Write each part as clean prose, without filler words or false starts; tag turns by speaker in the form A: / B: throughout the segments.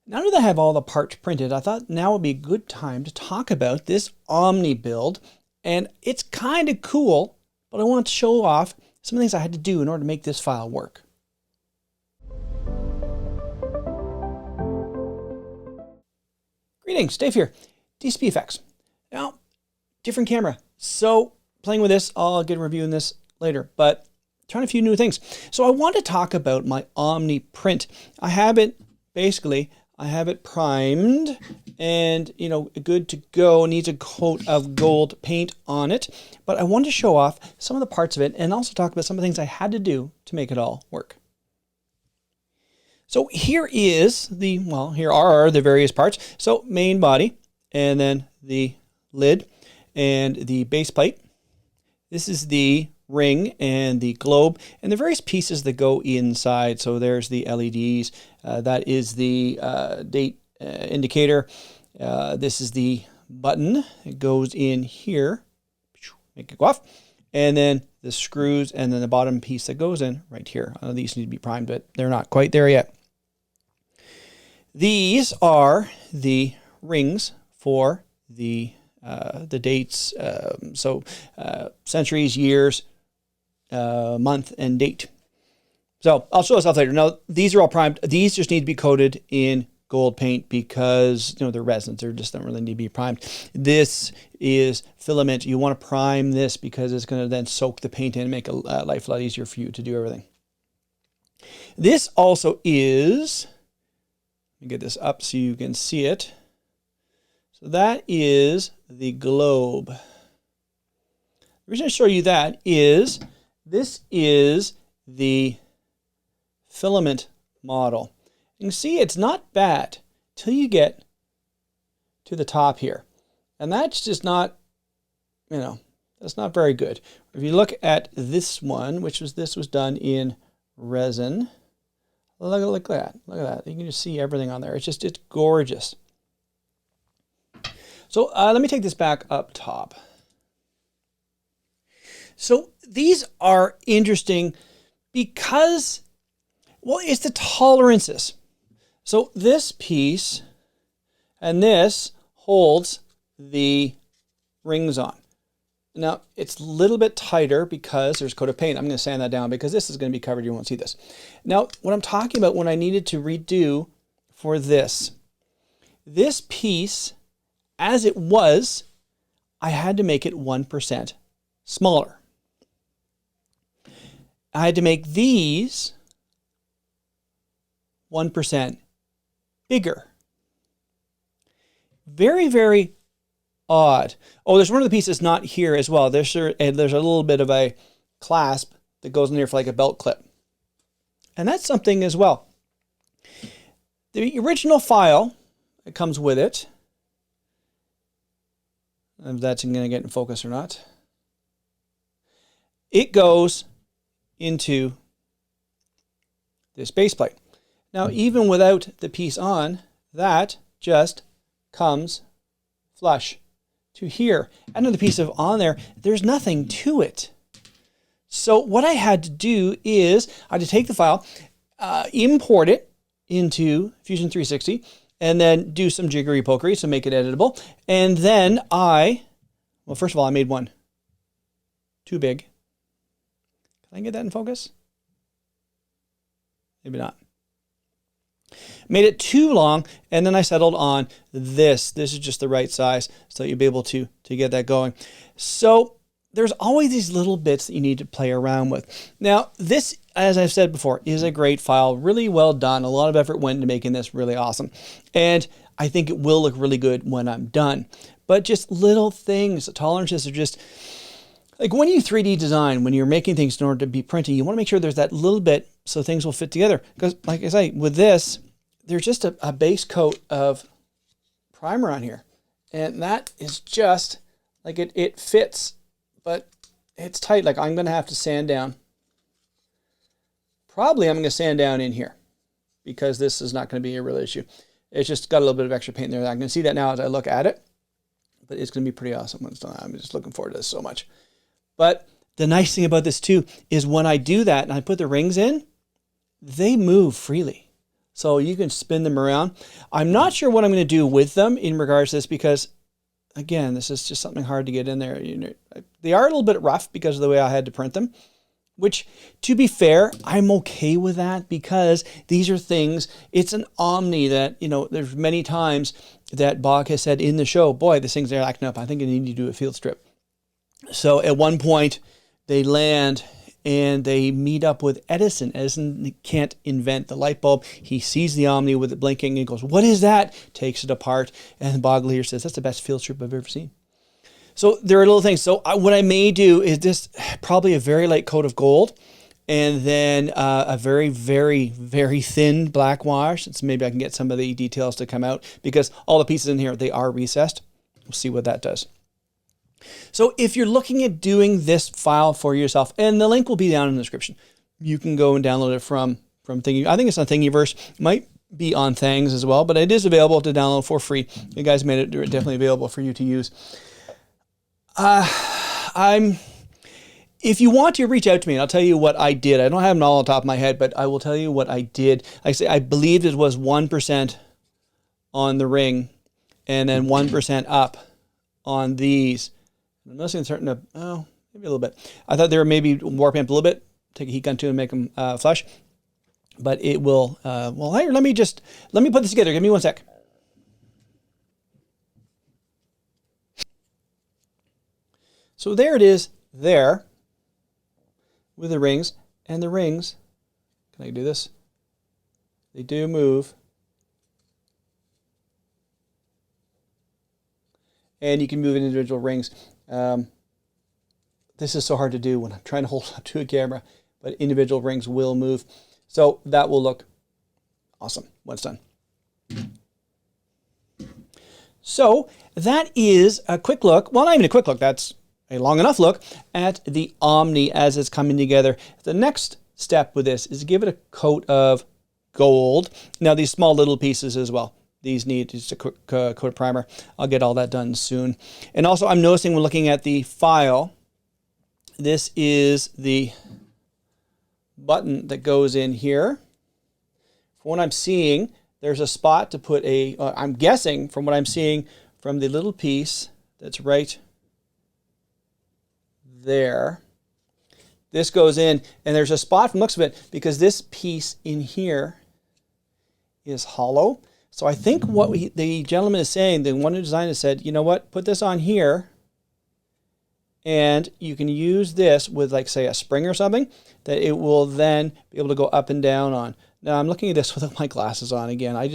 A: Now that I have all the parts printed, I thought now would be a good time to talk about this Omni build. And it's kind of cool, but I want to show off some things I had to do in order to make this file work. Greetings, Dave here, DCP Effects. Now, different camera. So playing with this, I'll get a review in this later, but trying a few new things. So I want to talk about my Omni print. I have it primed and, good to go. Needs a coat of gold paint on it. But I wanted to show off some of the parts of it and also talk about some of the things I had to do to make it all work. So here are the various parts. So main body, and then the lid and the base plate. This is the ring and the globe and the various pieces that go inside. So there's the LEDs. That is the date indicator. This is the button. It goes in here. Make it go off. And then the screws and then the bottom piece that goes in right here. These need to be primed, but they're not quite there yet. These are the rings for the dates. Centuries, years, month, and date. So I'll show this off later. Now, these are all primed. These just need to be coated in gold paint because, they're resins. They just don't really need to be primed. This is filament. You want to prime this because it's going to then soak the paint in and make life a lot easier for you to do everything. This also is, let me get this up so you can see it. So that is the globe. The reason I show you that is this is the filament model. You can see it's not bad till you get to the top here. And that's just not, that's not very good. If you look at this one, this was done in resin. Look at that. You can just see everything on there. It's gorgeous. So let me take this back up top. So these are interesting because, it's the tolerances. So this piece and this holds the rings on. Now it's a little bit tighter because there's a coat of paint. I'm going to sand that down because this is going to be covered. You won't see this. Now, what I'm talking about when I needed to redo for this piece, as it was, I had to make it 1% smaller. I had to make these 1% bigger. Very, very odd. Oh, there's one of the pieces not here as well. There's a little bit of a clasp that goes in there for like a belt clip. And that's something as well. The original file that comes with it, if that's going to get in focus or not, it goes into this base plate. Now, even without the piece on, that just comes flush to here. Another piece of on there, there's nothing to it. So what I had to do is I had to take the file, import it into Fusion 360, and then do some jiggery pokery to make it editable. And then first of all, I made one too big. Can I get that in focus? Maybe not. Made it too long, and then I settled on this. This is just the right size, so you'll be able to get that going. So there's always these little bits that you need to play around with. Now, this, as I've said before, is a great file. Really well done. A lot of effort went into making this really awesome. And I think it will look really good when I'm done. But just little things. The tolerances are just, like when you 3D design, when you're making things in order to be printing, you want to make sure there's that little bit so things will fit together. Because like I say, with this, there's just a base coat of primer on here. And that is just, like it fits, but it's tight. Like I'm going to have to sand down. Probably I'm going to sand down in here because this is not going to be a real issue. It's just got a little bit of extra paint there. I can see that now as I look at it, but it's going to be pretty awesome when it's done. I'm just looking forward to this so much. But the nice thing about this too is when I do that and I put the rings in, they move freely. So you can spin them around. I'm not sure what I'm going to do with them in regards to this because, again, this is just something hard to get in there. You know, they are a little bit rough because of the way I had to print them, which, to be fair, I'm okay with that because these are things, it's an Omni that, you know, there's many times that Bog has said in the show, boy, these things are acting up. I think I need to do a field strip. So at one point, they land and they meet up with Edison. Edison can't invent the light bulb. He sees the Omni with it blinking and goes, what is that? Takes it apart. And Bog Lear says, that's the best field strip I've ever seen. So there are little things. So what I may do is this, probably a very light coat of gold and then a very, very, very thin black wash. So maybe I can get some of the details to come out because all the pieces in here, they are recessed. We'll see what that does. So if you're looking at doing this file for yourself, and the link will be down in the description, you can go and download it from Thingy. I think it's on Thingiverse. It might be on Thangs as well, but it is available to download for free. You guys made it definitely available for you to use. If you want to reach out to me, and I'll tell you what I did. I don't have them all on top of my head, but I will tell you what I did. Like I say, I believed it was 1% on the ring and then 1% up on these. I'm noticing it's starting to, oh, maybe a little bit. I thought they were maybe warping up a little bit, take a heat gun to and make them flush. But it will, well, here, let me put this together. Give me one sec. So there it is there with the rings. And the rings, can I do this? They do move. And you can move individual rings. This is so hard to do when I'm trying to hold up to a camera, but individual rings will move. So that will look awesome when it's done. So that is a quick look. Well, not even a quick look. That's a long enough look at the Omni as it's coming together. The next step with this is to give it a coat of gold. Now these small little pieces as well. These need just a quick coat of primer. I'll get all that done soon. And also I'm noticing when looking at the file, this is the button that goes in here. From what I'm seeing, there's a spot to put a, I'm guessing from what I'm seeing from the little piece that's right there. This goes in and there's a spot from the looks of it because this piece in here is hollow. So I think what the gentleman is saying, the one who designed it said, you know what, put this on here and you can use this with like say a spring or something that it will then be able to go up and down on. Now I'm looking at this without my glasses on again. I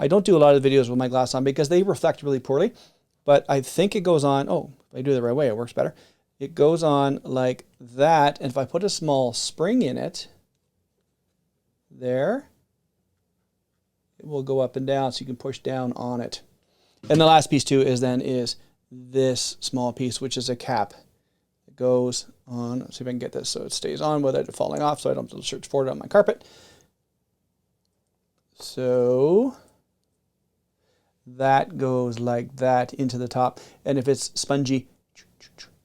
A: don't do a lot of videos with my glasses on because they reflect really poorly, but I think it goes on, oh, if I do it the right way, it works better. It goes on like that. And if I put a small spring in it, there, it will go up and down so you can push down on it. And the last piece too is this small piece, which is a cap. It goes on, let's see if I can get this so it stays on without it falling off so I don't have to search for it on my carpet. So that goes like that into the top. And if it's spongy,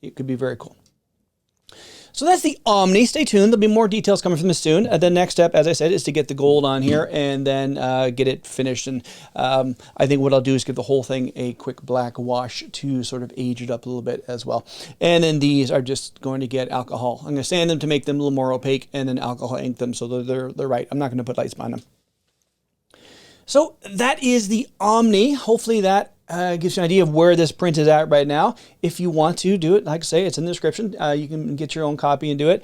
A: it could be very cool. So that's the Omni. Stay tuned. There'll be more details coming from this soon. The next step, as I said, is to get the gold on here and then get it finished. And I think what I'll do is give the whole thing a quick black wash to sort of age it up a little bit as well. And then these are just going to get alcohol. I'm going to sand them to make them a little more opaque and then alcohol ink them so they're right. I'm not going to put lights behind them. So that is the Omni. Hopefully that gives you an idea of where this print is at right now. If you want to do it, like I say, it's in the description. You can get your own copy and do it.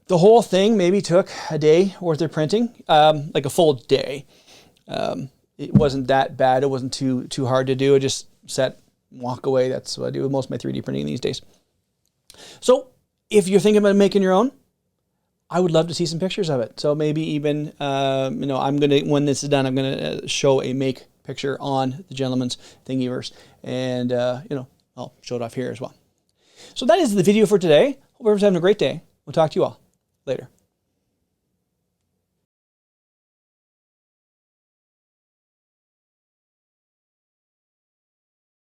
A: The whole thing maybe took a day worth of printing, like a full day. It wasn't that bad. It wasn't too hard to do. I just set, walk away. That's what I do with most of my 3D printing these days. So if you're thinking about making your own, I would love to see some pictures of it. So maybe even, you know, I'm going to, when this is done, I'm going to show a make picture on the gentleman's Thingiverse. And, you know, I'll show it off here as well. So that is the video for today. Hope everyone's having a great day. We'll talk to you all later.